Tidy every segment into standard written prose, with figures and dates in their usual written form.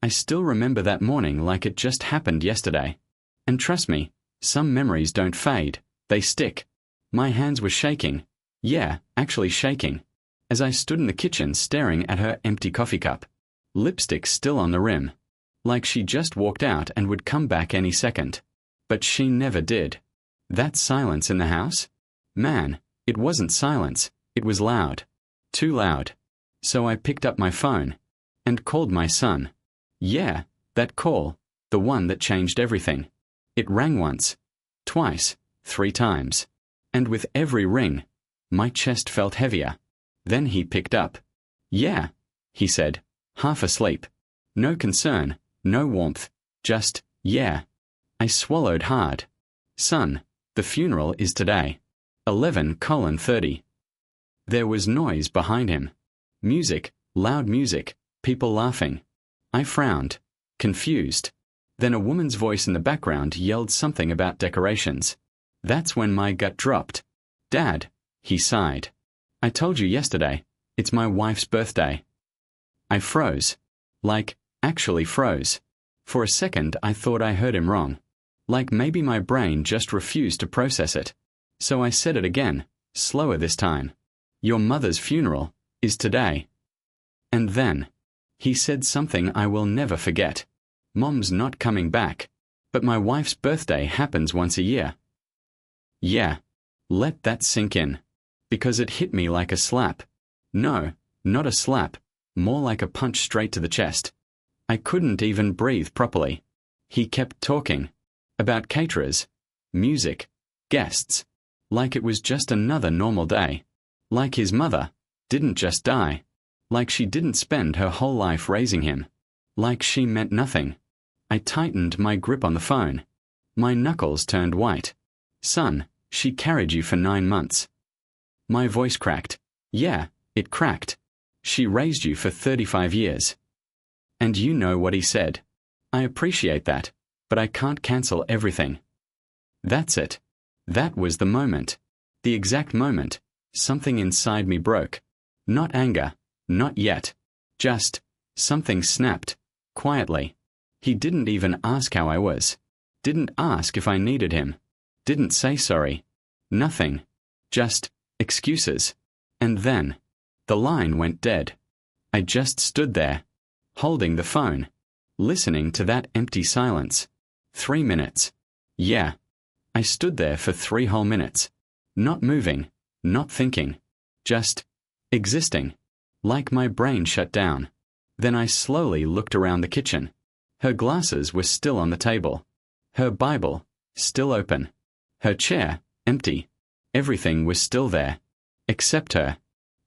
I still remember that morning like it just happened yesterday. And trust me, some memories don't fade, they stick. My hands were shaking. Yeah, actually shaking. As I stood in the kitchen staring at her empty coffee cup. Lipstick still on the rim. Like she just walked out and would come back any second. But she never did. That silence in the house? Man, it wasn't silence, it was loud. Too loud. So I picked up my phone. And called my son. Yeah, that call, the one that changed everything. It rang once, twice, 3 times. And with every ring, my chest felt heavier. Then he picked up. Yeah, he said, half asleep. No concern, no warmth, just, yeah. I swallowed hard. Son, the funeral is today. 11:30. There was noise behind him. Music, loud music, people laughing. I frowned, confused. Then a woman's voice in the background yelled something about decorations. That's when my gut dropped. Dad, he sighed. I told you yesterday, it's my wife's birthday. I froze. Like, actually froze. For a second I thought I heard him wrong. Like maybe my brain just refused to process it. So I said it again, slower this time. Your mother's funeral is today. And then, he said something I will never forget. Mom's not coming back. But my wife's birthday happens once a year. Yeah. Let that sink in. Because it hit me like a slap. No, not a slap. More like a punch straight to the chest. I couldn't even breathe properly. He kept talking. About caterers, music, guests. Like it was just another normal day. Like his mother didn't just die. Like she didn't spend her whole life raising him. Like she meant nothing. I tightened my grip on the phone. My knuckles turned white. Son, she carried you for 9 months. My voice cracked. Yeah, it cracked. She raised you for 35 years. And you know what he said. I appreciate that, but I can't cancel everything. That's it. That was the moment. The exact moment. Something inside me broke. Not anger. Not yet. Just, something snapped. Quietly. He didn't even ask how I was. Didn't ask if I needed him. Didn't say sorry. Nothing. Just, excuses. And then, the line went dead. I just stood there, holding the phone, listening to that empty silence. 3 minutes. Yeah. I stood there for 3 whole minutes. Not moving, not thinking. Just, existing. Like my brain shut down. Then I slowly looked around the kitchen. Her glasses were still on the table. Her Bible, still open. Her chair, empty. Everything was still there. Except her.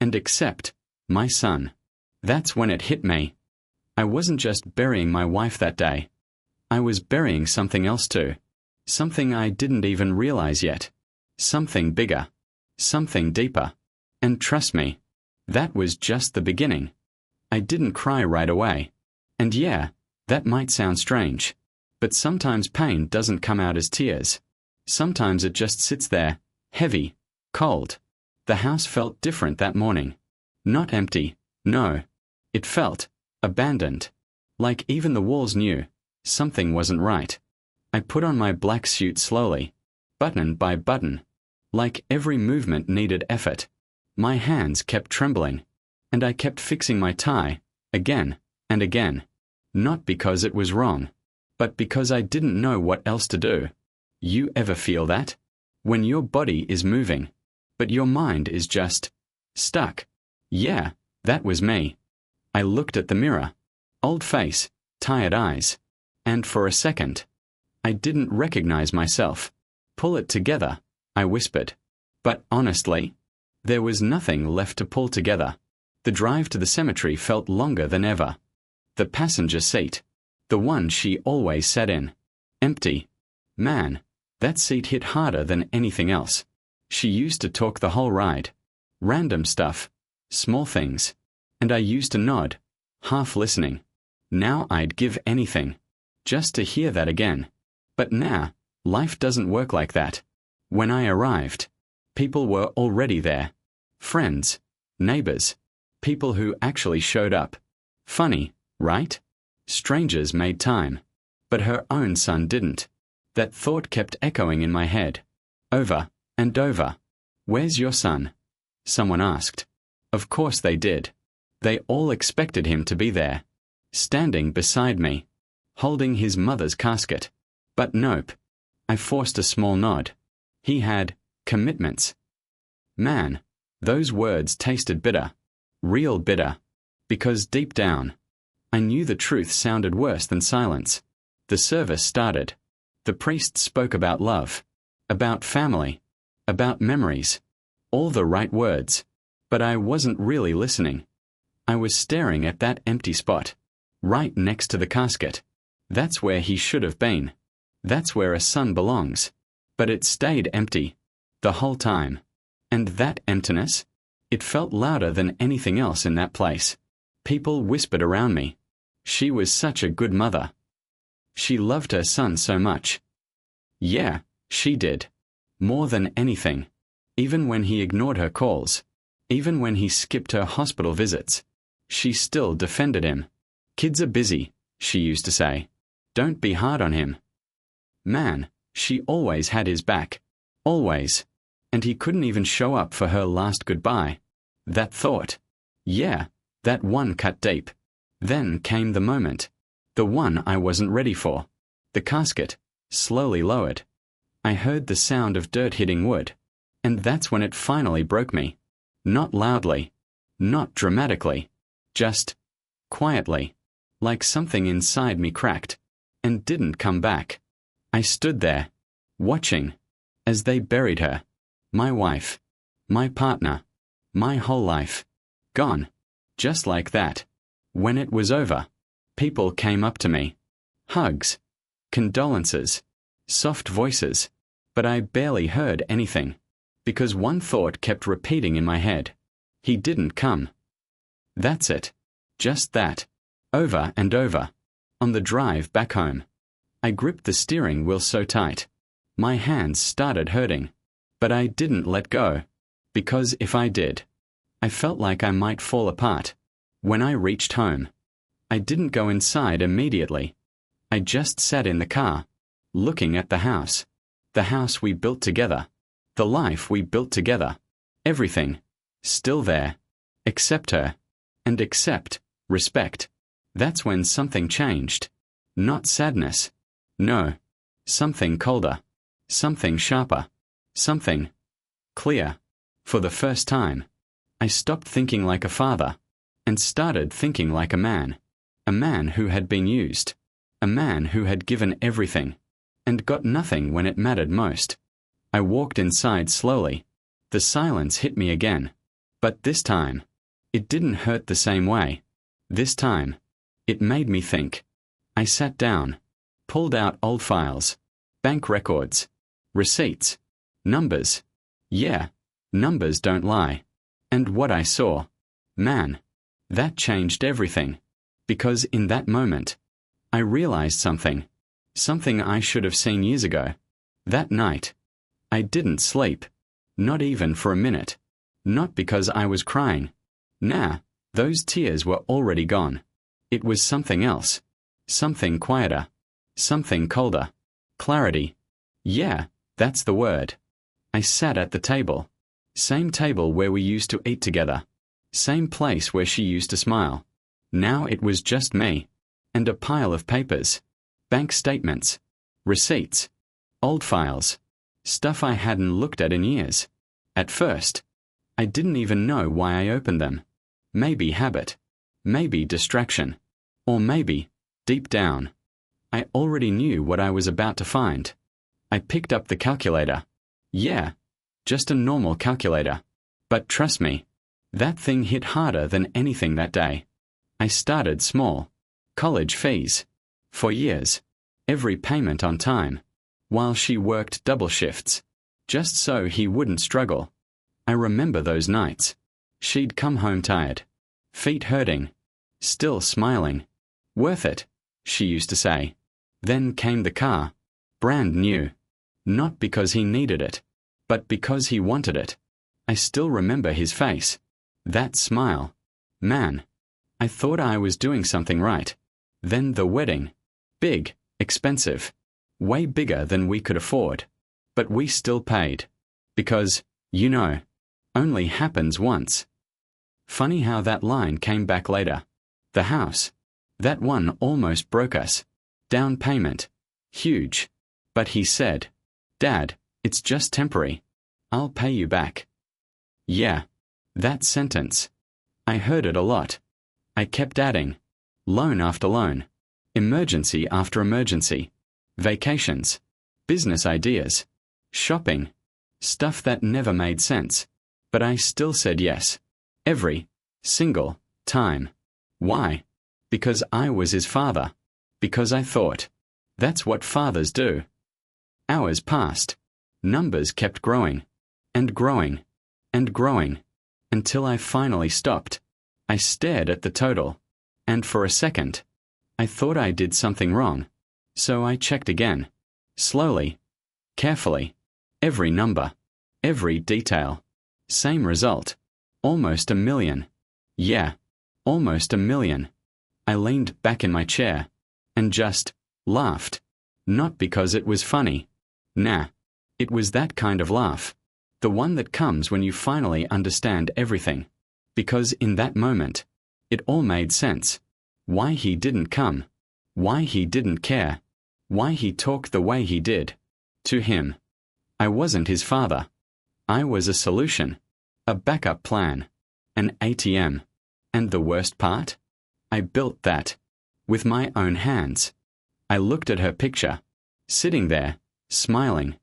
And except my son. That's when it hit me. I wasn't just burying my wife that day. I was burying something else too. Something I didn't even realize yet. Something bigger. Something deeper. And trust me, that was just the beginning. I didn't cry right away. And yeah, that might sound strange. But sometimes pain doesn't come out as tears. Sometimes it just sits there, heavy, cold. The house felt different that morning. Not empty, no. It felt abandoned. Like even the walls knew something wasn't right. I put on my black suit slowly, button by button. Like every movement needed effort. My hands kept trembling. And I kept fixing my tie, again and again. Not because it was wrong, but because I didn't know what else to do. You ever feel that? When your body is moving, but your mind is just stuck. Yeah, that was me. I looked at the mirror. Old face, tired eyes. And for a second, I didn't recognize myself. Pull it together, I whispered. But honestly, there was nothing left to pull together. The drive to the cemetery felt longer than ever. The passenger seat, the one she always sat in, empty. Man, that seat hit harder than anything else. She used to talk the whole ride. Random stuff, small things. And I used to nod, half listening. Now I'd give anything, just to hear that again. But now, life doesn't work like that. When I arrived, people were already there. Friends, neighbors, people who actually showed up. Funny, right? Strangers made time, but her own son didn't. That thought kept echoing in my head, over and over. "Where's your son?" someone asked. Of course they did. They all expected him to be there, standing beside me, holding his mother's casket. But nope. I forced a small nod. He had commitments. Man, those words tasted bitter. Real bitter. Because deep down, I knew the truth sounded worse than silence. The service started. The priest spoke about love, about family, about memories. All the right words. But I wasn't really listening. I was staring at that empty spot, right next to the casket. That's where he should have been. That's where a son belongs. But it stayed empty, the whole time. And that emptiness? It felt louder than anything else in that place. People whispered around me. She was such a good mother. She loved her son so much. Yeah, she did. More than anything. Even when he ignored her calls. Even when he skipped her hospital visits. She still defended him. "Kids are busy," she used to say. "Don't be hard on him." Man, she always had his back. Always. And he couldn't even show up for her last goodbye. That thought. Yeah, that one cut deep. Then came the moment. The one I wasn't ready for. The casket, slowly lowered. I heard the sound of dirt hitting wood. And that's when it finally broke me. Not loudly. Not dramatically. Just quietly. Like something inside me cracked. And didn't come back. I stood there, watching, as they buried her. My wife. My partner. My whole life. Gone. Just like that. When it was over, people came up to me. Hugs. Condolences. Soft voices. But I barely heard anything. Because one thought kept repeating in my head. He didn't come. That's it. Just that. Over and over. On the drive back home. I gripped the steering wheel so tight. My hands started hurting. But I didn't let go. Because if I did, I felt like I might fall apart. When I reached home, I didn't go inside immediately. I just sat in the car, looking at the house. The house we built together. The life we built together. Everything. Still there. Except her. And except respect. That's when something changed. Not sadness. No. Something colder. Something sharper. Something clear. For the first time, I stopped thinking like a father and started thinking like a man who had been used, a man who had given everything and got nothing when it mattered most. I walked inside slowly. The silence hit me again. But this time, it didn't hurt the same way. This time, it made me think. I sat down, pulled out old files, bank records, receipts, numbers. Yeah, numbers don't lie. And what I saw, man, that changed everything. Because in that moment, I realized something. Something I should have seen years ago. That night, I didn't sleep. Not even for a minute. Not because I was crying. Nah, those tears were already gone. It was something else. Something quieter. Something colder. Clarity. Yeah, that's the word. I sat at the table. Same table where we used to eat together. Same place where she used to smile. Now it was just me. And a pile of papers. Bank statements. Receipts. Old files. Stuff I hadn't looked at in years. At first, I didn't even know why I opened them. Maybe habit. Maybe distraction. Or maybe, deep down, I already knew what I was about to find. I picked up the calculator. Yeah, just a normal calculator. But trust me, that thing hit harder than anything that day. I started small. College fees. For years. Every payment on time. While she worked double shifts. Just so he wouldn't struggle. I remember those nights. She'd come home tired. Feet hurting. Still smiling. Worth it, she used to say. Then came the car. Brand new. Not because he needed it, but because he wanted it. I still remember his face. That smile. Man, I thought I was doing something right. Then the wedding. Big, expensive. Way bigger than we could afford. But we still paid. Because, only happens once. Funny how that line came back later. The house. That one almost broke us. Down payment. Huge. But he said, "Dad, it's just temporary. I'll pay you back." Yeah. That sentence. I heard it a lot. I kept adding. Loan after loan. Emergency after emergency. Vacations. Business ideas. Shopping. Stuff that never made sense. But I still said yes. Every single time. Why? Because I was his father. Because I thought. That's what fathers do. Hours passed. Numbers kept growing. And growing. And growing. Until I finally stopped. I stared at the total. And for a second, I thought I did something wrong. So I checked again. Slowly. Carefully. Every number. Every detail. Same result. Almost $1 million. Yeah. Almost $1 million. I leaned back in my chair. And just laughed. Not because it was funny. Nah. It was that kind of laugh. The one that comes when you finally understand everything. Because in that moment, it all made sense. Why he didn't come. Why he didn't care. Why he talked the way he did. To him. I wasn't his father. I was a solution. A backup plan. An ATM. And the worst part? I built that. With my own hands. I looked at her picture. Sitting there, smiling.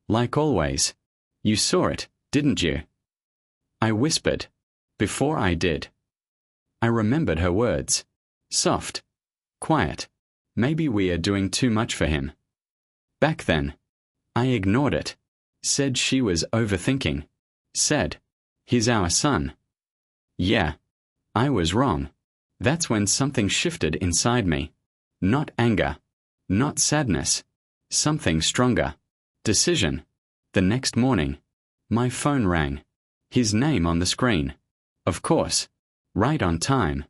Like always. You saw it, didn't you? I whispered. Before I did. I remembered her words. Soft. Quiet. Maybe we are doing too much for him. Back then. I ignored it. Said she was overthinking. Said. He's our son. Yeah. I was wrong. That's when something shifted inside me. Not anger. Not sadness. Something stronger. Decision. The next morning. My phone rang. His name on the screen. Of course. Right on time.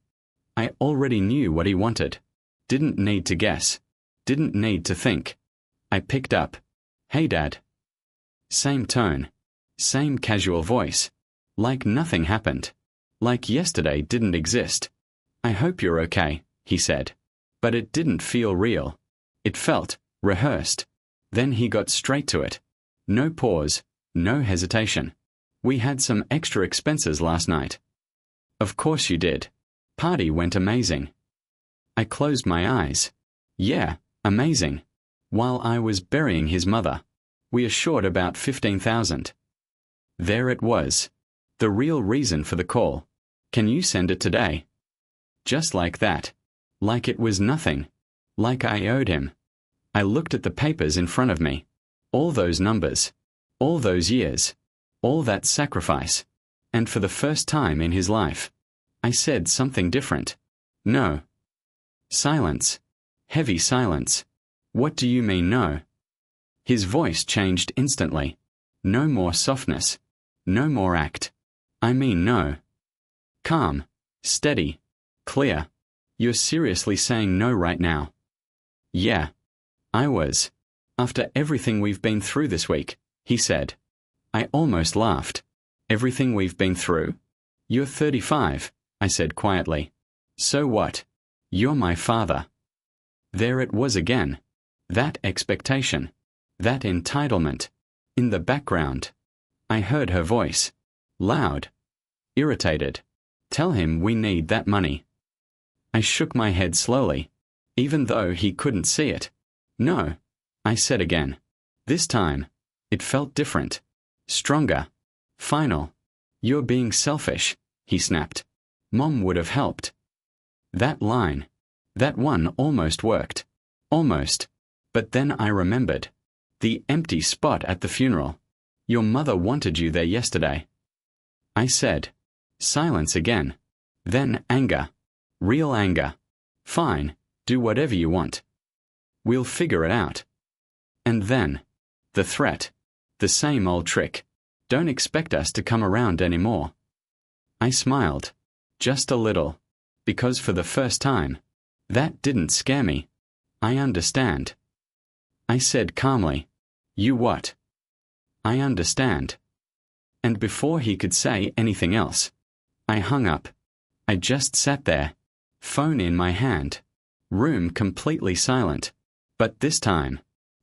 I already knew what he wanted. Didn't need to guess. Didn't need to think. I picked up. Hey, Dad. Same tone. Same casual voice. Like nothing happened. Like yesterday didn't exist. I hope you're okay, he said. But it didn't feel real. It felt rehearsed. Then he got straight to it. No pause. No hesitation. We had some extra expenses last night. Of course you did. Party went amazing. I closed my eyes. Yeah, amazing. While I was burying his mother. We are short about $15,000. There it was. The real reason for the call. Can you send it today? Just like that. Like it was nothing. Like I owed him. I looked at the papers in front of me. All those numbers. All those years. All that sacrifice. And for the first time in his life, I said something different. No. Silence. Heavy silence. What do you mean no? His voice changed instantly. No more softness. No more act. I mean no. Calm. Steady. Clear. You're seriously saying no right now? Yeah. I was. After everything we've been through this week, he said. I almost laughed. Everything we've been through? You're 35, I said quietly. So what? You're my father. There it was again. That expectation. That entitlement. In the background. I heard her voice. Loud. Irritated. Tell him we need that money. I shook my head slowly, even though he couldn't see it. No, I said again. This time, it felt different. Stronger. Final. You're being selfish, he snapped. Mom would have helped. That line. That one almost worked. Almost. But then I remembered. The empty spot at the funeral. Your mother wanted you there yesterday. I said. Silence again. Then anger. Real anger. Fine, do whatever you want. We'll figure it out. And then. The threat. The same old trick. Don't expect us to come around anymore. I smiled. Just a little. Because for the first time, That didn't scare me. I understand. I said calmly, "You what?" "I understand." And before he could say anything else, I hung up. I just sat there, phone in my hand, room completely silent. But this time,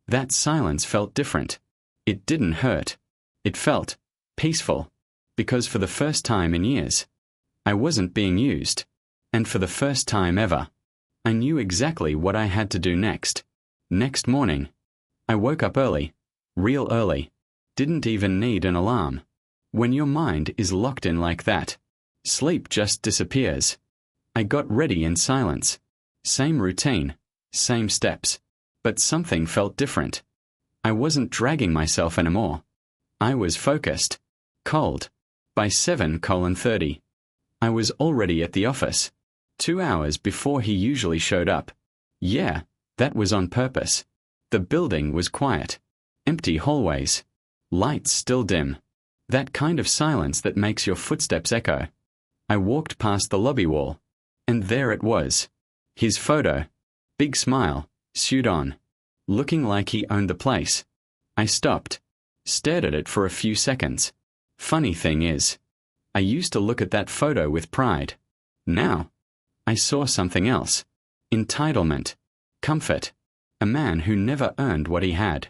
that silence felt different. It didn't hurt. It felt peaceful, because for the first time in years, I wasn't being used, and for the first time ever, I knew exactly what I had to do next. Next morning, I woke up early, real early, didn't even need an alarm. When your mind is locked in like that, sleep just disappears. I got ready in silence. Same routine, same steps, but something felt different. I wasn't dragging myself anymore. I was focused, cold. By 7:30, I was already at the office, 2 hours before he usually showed up. Yeah, that was on purpose. The building was quiet, empty hallways, lights still dim, that kind of silence that makes your footsteps echo. I walked past the lobby wall, and there it was. His photo, big smile, suit on, looking like he owned the place. I stopped, stared at it for a few seconds. Funny thing is, I used to look at that photo with pride. Now, I saw something else. Entitlement, comfort, a man who never earned what he had.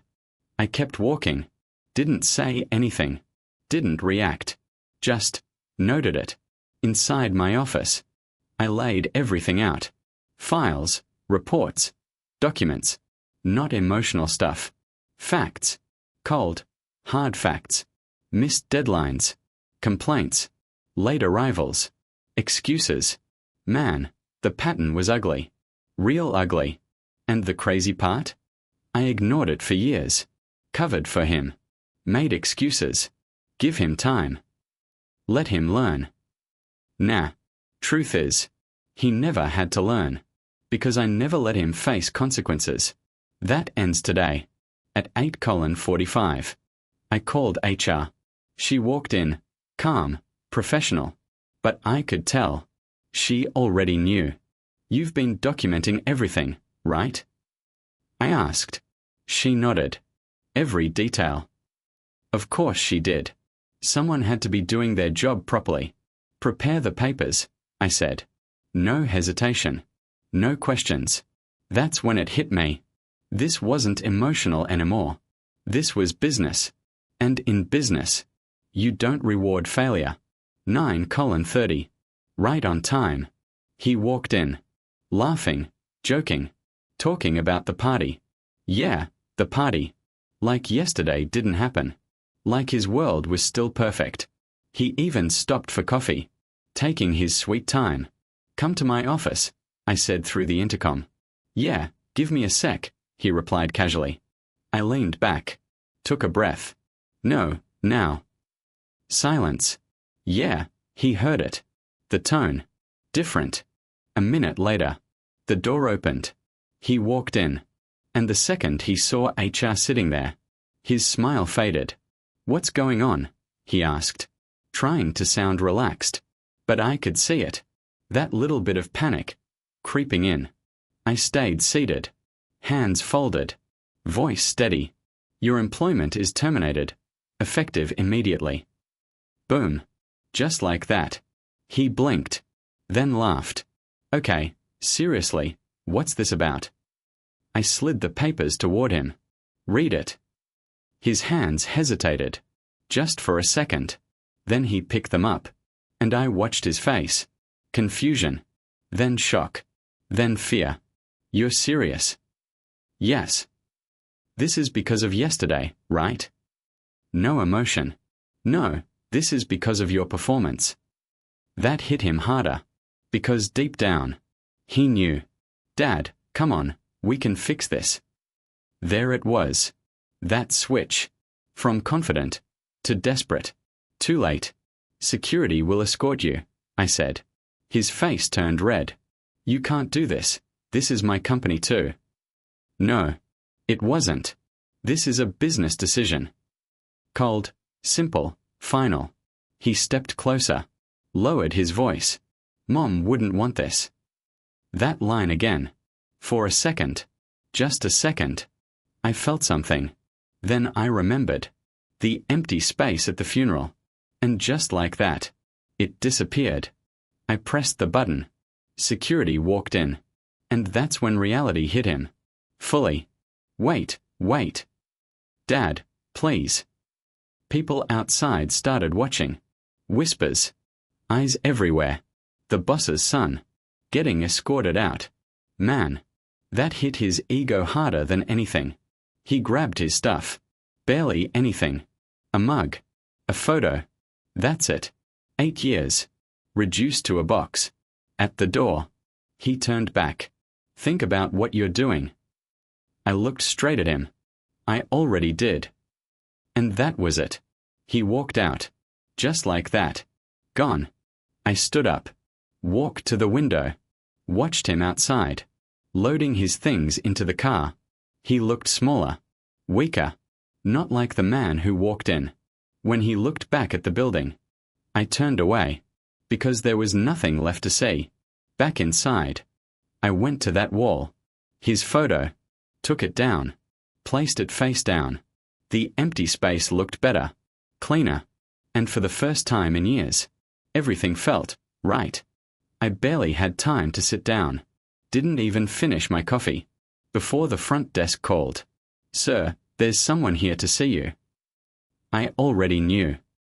I kept walking, didn't say anything, didn't react, just noted it. Inside my office, I laid everything out. Files, reports, documents, not emotional stuff. Facts, cold, hard facts, missed deadlines, complaints, late arrivals, excuses. Man, the pattern was ugly. Real ugly. And the crazy part? I ignored it for years. Covered for him. Made excuses. Give him time. Let him learn. Nah. Truth is, he never had to learn. Because I never let him face consequences. That ends today. At 8:45. I called HR. She walked in, calm, professional. But I could tell. She already knew. You've been documenting everything, right? I asked. She nodded. Every detail. Of course she did. Someone had to be doing their job properly. Prepare the papers, I said. No hesitation. No questions. That's when it hit me. This wasn't emotional anymore. This was business. And in business, you don't reward failure. 9:30. Right on time. He walked in. Laughing, joking, talking about the party. Yeah, the party. Like yesterday didn't happen. Like his world was still perfect. He even stopped for coffee. Taking his sweet time. Come to my office, I said through the intercom. Yeah, give me a sec, he replied casually. I leaned back. Took a breath. No, now. Silence. Yeah, he heard it. The tone. Different. A minute later, the door opened. He walked in. And the second he saw HR sitting there, his smile faded. What's going on? He asked, trying to sound relaxed. But I could see it. That little bit of panic. Creeping in. I stayed seated. Hands folded. Voice steady. Your employment is terminated. Effective immediately. Boom. Just like that. He blinked. Then laughed. Okay, seriously, what's this about? I slid the papers toward him. Read it. His hands hesitated. Just for a second. Then he picked them up. And I watched his face. Confusion. Then shock. Then fear. You're serious? Yes. This is because of yesterday, right? No emotion. No, this is because of your performance. That hit him harder. Because deep down, he knew. Dad, come on, we can fix this. There it was. That switch. From confident to desperate. Too late. Security will escort you, I said. His face turned red. You can't do this. This is my company too. No, it wasn't. This is a business decision. Cold, simple, final. He stepped closer. Lowered his voice. Mom wouldn't want this. That line again. For a second. Just a second. I felt something. Then I remembered. The empty space at the funeral. And just like that, it disappeared. I pressed the button. Security walked in. And that's when reality hit him. Fully. Wait. Dad, please. People outside started watching. Whispers. Eyes everywhere. The boss's son. Getting escorted out. Man. That hit his ego harder than anything. He grabbed his stuff. Barely anything. A mug. A photo. That's it. 8 years. Reduced to a box. At the door. He turned back. Think about what you're doing. I looked straight at him. I already did. And that was it. He walked out. Just like that. Gone. I stood up. Walked to the window. Watched him outside. Loading his things into the car. He looked smaller. Weaker. Not like the man who walked in. When he looked back at the building, I turned away. Because there was nothing left to see. Back inside. I went to that wall. His photo. Took it down. Placed it face down. The empty space looked better. Cleaner. And for the first time in years, everything felt right. I barely had time to sit down. Didn't even finish my coffee. Before the front desk called. Sir, there's someone here to see you. I already knew.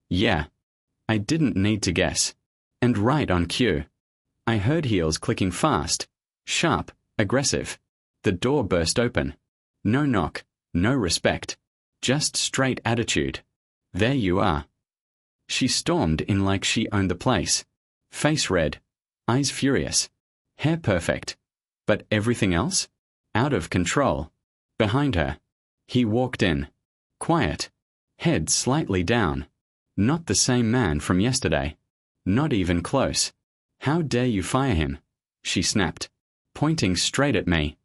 Yeah. I didn't need to guess. And right on cue. I heard heels clicking fast. Sharp, aggressive. The door burst open. No knock, no respect. Just straight attitude. There you are. She stormed in like she owned the place. Face red. Eyes furious. Hair perfect. But everything else? Out of control. Behind her. He walked in. Quiet. Head slightly down. Not the same man from yesterday. Not even close. How dare you fire him? She snapped. Pointing straight at me.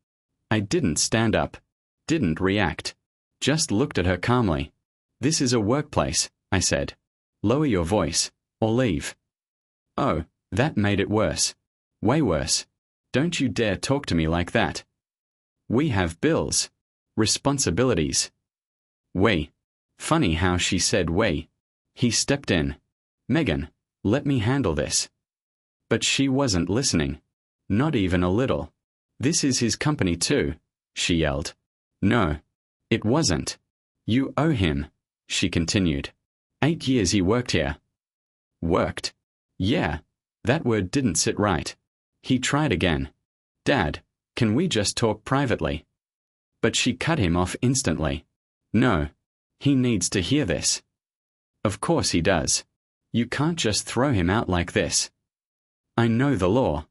I didn't stand up. Didn't react. Just looked at her calmly. This is a workplace, I said. Lower your voice, or leave. Oh, that made it worse. Way worse. Don't you dare talk to me like that. We have bills. Responsibilities. We. Funny how she said we. He stepped in. Megan, let me handle this. But she wasn't listening. Not even a little. This is his company too, she yelled. No. It wasn't. You owe him, she continued. 8 years he worked here. Worked? Yeah. That word didn't sit right. He tried again. Dad, can we just talk privately? But she cut him off instantly. No. He needs to hear this. Of course he does. You can't just throw him out like this. I know the law.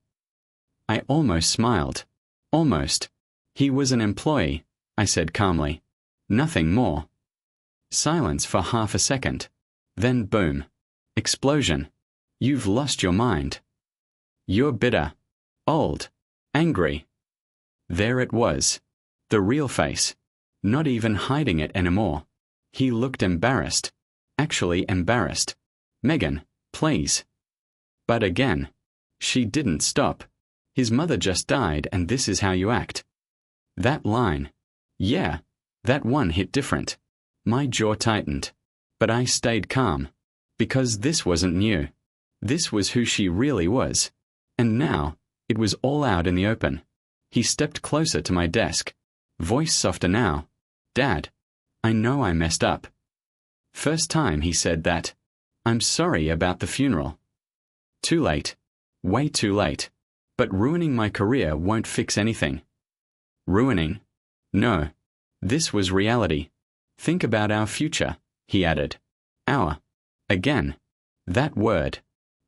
I almost smiled. Almost. He was an employee, I said calmly. Nothing more. Silence for half a second. Then boom. Explosion. You've lost your mind. You're bitter. Old. Angry. There it was. The real face. Not even hiding it anymore. He looked embarrassed. Actually embarrassed. Megan, please. But again. She didn't stop. His mother just died and this is how you act. That line. Yeah. That one hit different. My jaw tightened. But I stayed calm. Because this wasn't new. This was who she really was. And now, it was all out in the open. He stepped closer to my desk. Voice softer now. Dad, I know I messed up. First time he said that. I'm sorry about the funeral. Too late. Way too late. But ruining my career won't fix anything. Ruining? No. This was reality. Think about our future, he added. Our. Again. That word.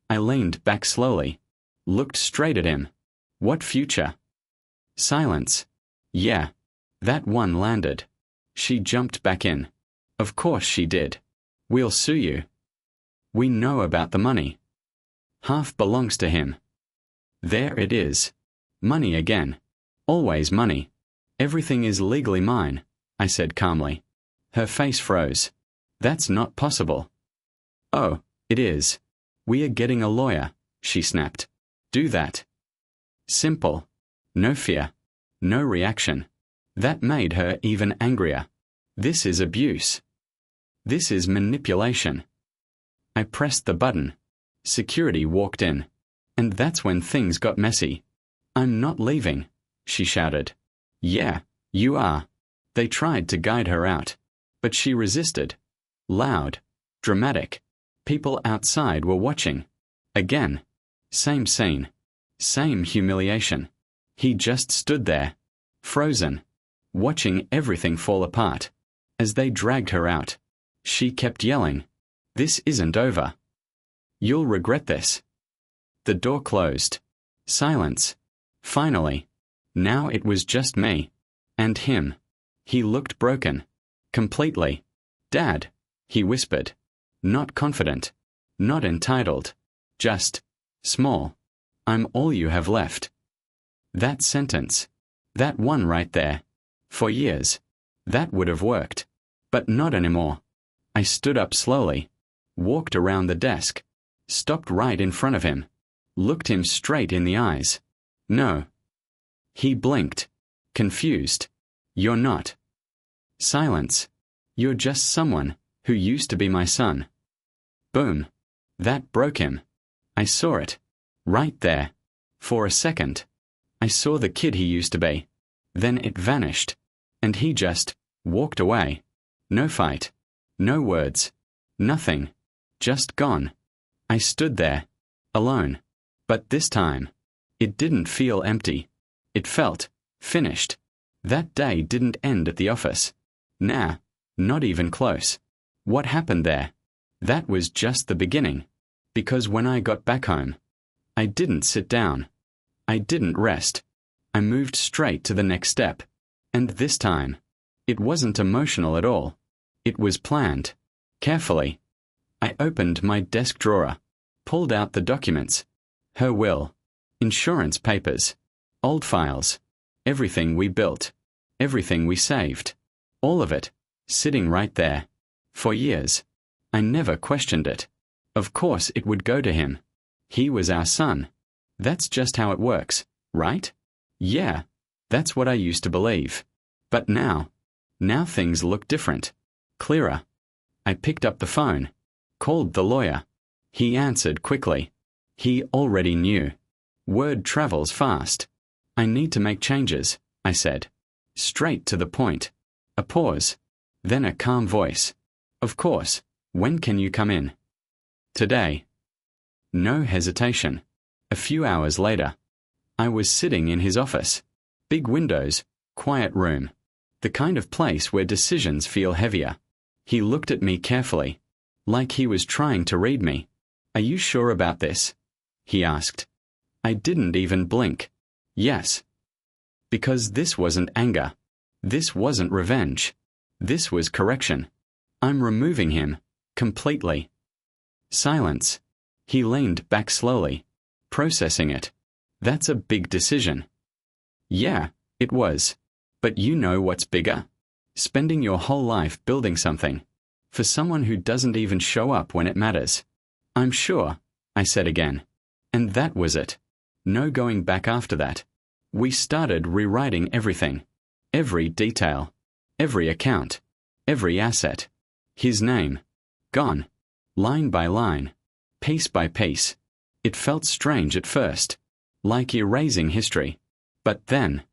I leaned back slowly. Looked straight at him. What future? Silence. Yeah. That one landed. She jumped back in. Of course she did. We'll sue you. We know about the money. Half belongs to him. There it is. Money again. Always money. Everything is legally mine, I said calmly. Her face froze. That's not possible. Oh, it is. We are getting a lawyer, she snapped. Do that. Simple. No fear. No reaction. That made her even angrier. This is abuse. This is manipulation. I pressed the button. Security walked in. And that's when things got messy. "I'm not leaving," she shouted. "Yeah, you are." They tried to guide her out. But she resisted. Loud. Dramatic. People outside were watching. Again. Same scene. Same humiliation. He just stood there. Frozen. Watching everything fall apart. As they dragged her out. She kept yelling. "This isn't over. You'll regret this." The door closed. Silence. Finally. Now it was just me. And him. He looked broken. Completely. "Dad," he whispered. Not confident. Not entitled. Just small. "I'm all you have left." That sentence. That one right there. For years. That would have worked. But not anymore. I stood up slowly. Walked around the desk. Stopped right in front of him. Looked him straight in the eyes. "No." He blinked. Confused. "You're not." Silence. "You're just someone who used to be my son." Boom. That broke him. I saw it. Right there. For a second. I saw the kid he used to be. Then it vanished. And he just walked away. No fight. No words. Nothing. Just gone. I stood there. Alone. But this time. It didn't feel empty. It felt finished. That day didn't end at the office. Nah. Not even close. What happened there? That was just the beginning. Because when I got back home, I didn't sit down. I didn't rest. I moved straight to the next step. And this time, it wasn't emotional at all. It was planned. Carefully. I opened my desk drawer. Pulled out the documents. Her will. Insurance papers. Old files. Everything we built. Everything we saved. All of it. Sitting right there. For years. I never questioned it. Of course it would go to him. He was our son. That's just how it works, right? Yeah, that's what I used to believe. But now things look different. Clearer. I picked up the phone. Called the lawyer. He answered quickly. He already knew. Word travels fast. "I need to make changes," I said. Straight to the point. A pause. Then a calm voice. "Of course. When can you come in?" "Today." No hesitation. A few hours later. I was sitting in his office. Big windows, quiet room. The kind of place where decisions feel heavier. He looked at me carefully. Like he was trying to read me. "Are you sure about this?" he asked. I didn't even blink. Yes. Because this wasn't anger. This wasn't revenge. This was correction. I'm removing him. Completely. Silence. He leaned back slowly. Processing it. That's a big decision. Yeah, it was. But you know what's bigger? Spending your whole life building something. For someone who doesn't even show up when it matters. I'm sure, I said again. And that was it. No going back after that. We started rewriting everything. Every detail. Every account. Every asset. His name. Gone. Line by line. Piece by piece. It felt strange at first. Like erasing history. But then,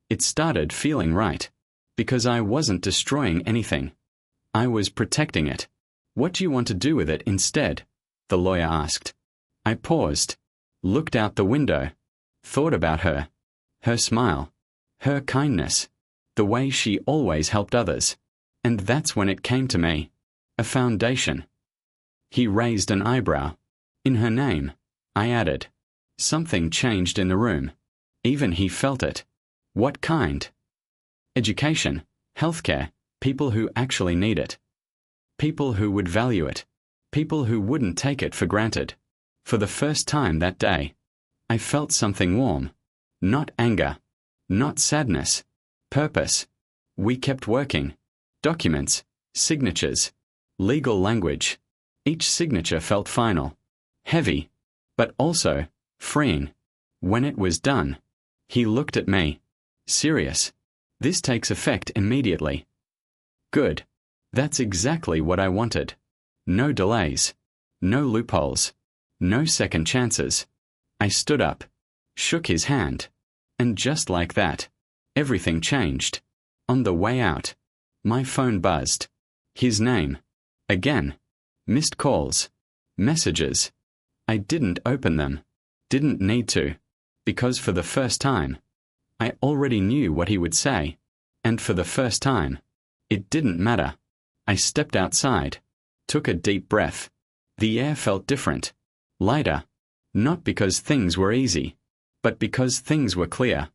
it started feeling right. Because I wasn't destroying anything. I was protecting it. What do you want to do with it instead? The lawyer asked. I paused. Looked out the window. Thought about her. Her smile. Her kindness. The way she always helped others. And that's when it came to me. A foundation. He raised an eyebrow. In her name, I added. Something changed in the room. Even he felt it. What kind? Education, healthcare, people who actually need it. People who would value it. People who wouldn't take it for granted. For the first time that day, I felt something warm. Not anger. Not sadness. Purpose. We kept working. Documents. Signatures. Legal language. Each signature felt final. Heavy. But also freeing. When it was done, He looked at me. Serious. This takes effect immediately. Good. That's exactly what I wanted. No delays. No loopholes. No second chances. I stood up, shook his hand, and just like that, everything changed. On the way out, my phone buzzed. His name. Again. Missed calls. Messages. I didn't open them. Didn't need to. Because for the first time, I already knew what he would say. And for the first time, it didn't matter. I stepped outside, took a deep breath. The air felt different. Lighter. Not because things were easy, but because things were clear.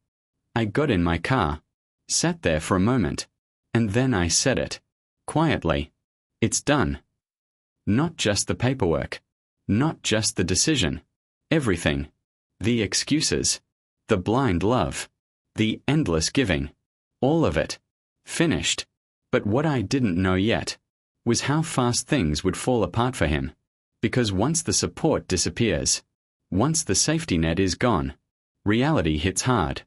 I got in my car, sat there for a moment, and then I said it. Quietly. It's done. Not just the paperwork. Not just the decision. Everything. The excuses. The blind love. The endless giving. All of it. Finished. But what I didn't know yet was how fast things would fall apart for him. Because once the support disappears, once the safety net is gone, reality hits hard.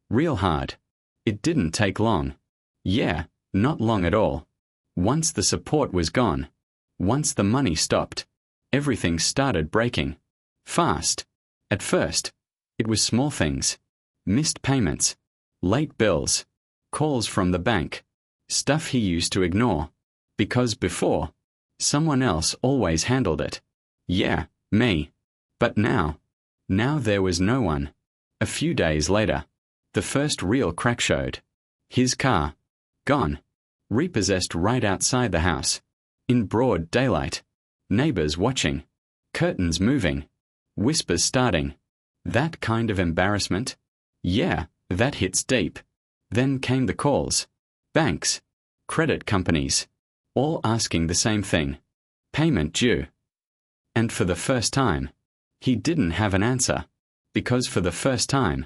Real hard. It didn't take long. Yeah, not long at all. Once the support was gone, once the money stopped, everything started breaking. Fast. At first, it was small things. Missed payments. Late bills. Calls from the bank. Stuff he used to ignore. Because before, someone else always handled it. Yeah, me. But now there was no one. A few days later, the first real crack showed. His car. Gone. Repossessed right outside the house. In broad daylight. Neighbors watching. Curtains moving. Whispers starting. That kind of embarrassment? Yeah, that hits deep. Then came the calls. Banks. Credit companies. All asking the same thing. Payment due. And for the first time, he didn't have an answer. Because for the first time,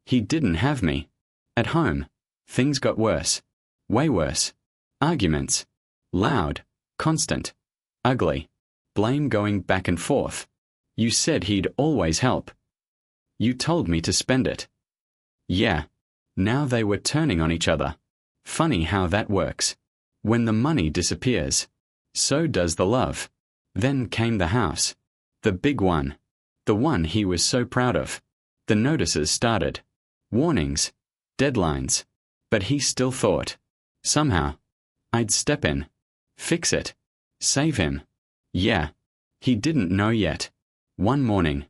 he didn't have me. At home, things got worse. Way worse. Arguments. Loud. Constant. Ugly. Blame going back and forth. You said he'd always help. You told me to spend it. Yeah. Now they were turning on each other. Funny how that works. When the money disappears, so does the love. Then came the house. The big one. The one he was so proud of. The notices started. Warnings. Deadlines. But he still thought. Somehow. I'd step in. Fix it. Save him. Yeah. He didn't know yet. One morning,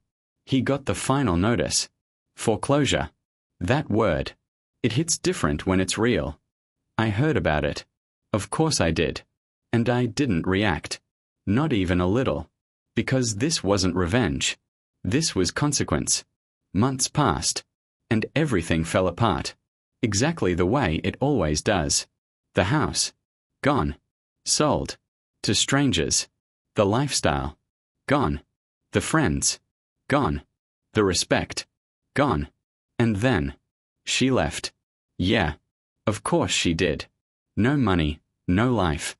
he got the final notice. Foreclosure. That word. It hits different when it's real. I heard about it. Of course I did. And I didn't react. Not even a little. Because this wasn't revenge. This was consequence. Months passed. And everything fell apart. Exactly the way it always does. The house. Gone. Sold. To strangers. The lifestyle. Gone. The friends. Gone. The respect. Gone. And then, she left. Yeah. Of course she did. No money, no life.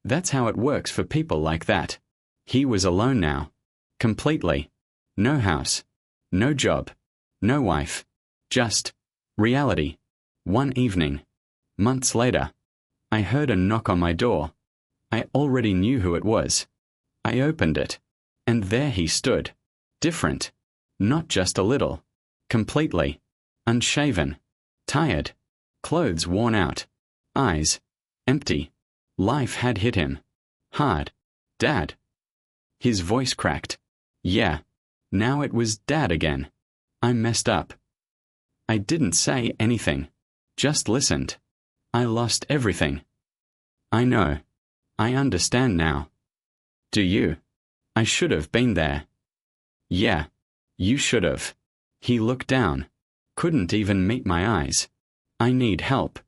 That's how it works for people like that. He was alone now. Completely. No house. No job. No wife. Just reality. One evening. Months later. I heard a knock on my door. I already knew who it was. I opened it. And there he stood. Different. Not just a little. Completely. Unshaven. Tired. Clothes worn out. Eyes. Empty. Life had hit him. Hard. Dad. His voice cracked. Yeah. Now it was Dad again. I messed up. I didn't say anything. Just listened. I lost everything. I know. I understand now. Do you? I should have been there. Yeah. You should have. He looked down. Couldn't even meet my eyes. I need help.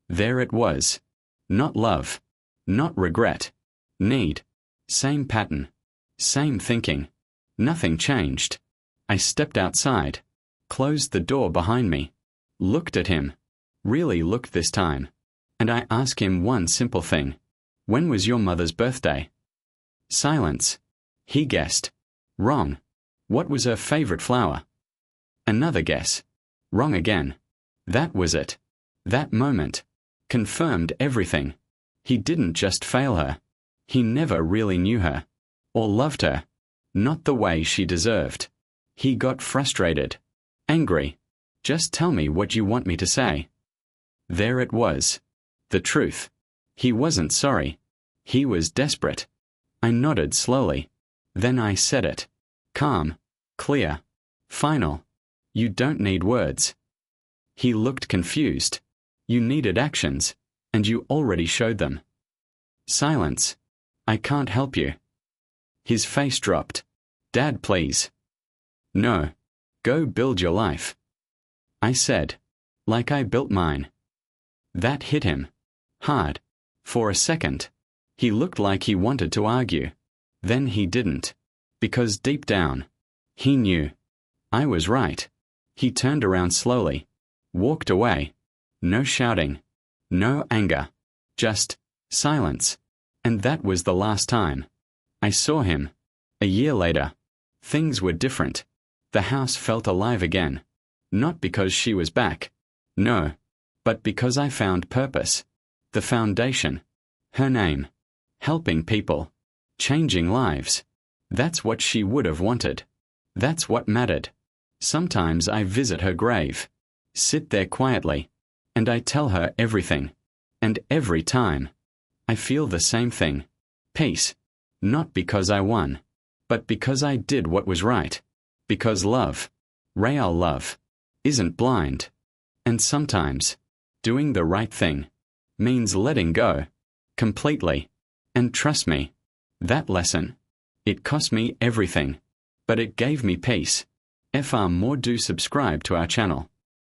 There it was. Not love. Not regret. Need. Same pattern. Same thinking. Nothing changed. I stepped outside. Closed the door behind me. Looked at him. Really looked this time. And I asked him one simple thing. When was your mother's birthday? Silence. He guessed. Wrong. What was her favorite flower? Another guess. Wrong again. That was it. That moment confirmed everything. He didn't just fail her. He never really knew her. Or loved her. Not the way she deserved. He got frustrated. Angry. Just tell me what you want me to say. There it was. The truth. He wasn't sorry. He was desperate. I nodded slowly. Then I said it. Calm. Clear. Final. You don't need words. He looked confused. You needed actions, and you already showed them. Silence. I can't help you. His face dropped. Dad, please. No. Go build your life. I said, like I built mine. That hit him. Hard. For a second. He looked like he wanted to argue. Then he didn't. Because deep down, he knew. I was right. He turned around slowly. Walked away. No shouting. No anger. Just silence. And that was the last time I saw him. A year later. Things were different. The house felt alive again. Not because she was back. No. But because I found purpose. The foundation. Her name. Helping people. Changing lives. That's what she would have wanted. That's what mattered. Sometimes I visit her grave. Sit there quietly. And I tell her everything. And every time, I feel the same thing. Peace. Not because I won. But because I did what was right. Because love, real love, isn't blind. And sometimes, doing the right thing means letting go. Completely. And trust me, that lesson, it cost me everything. But it gave me peace. More do subscribe to our channel.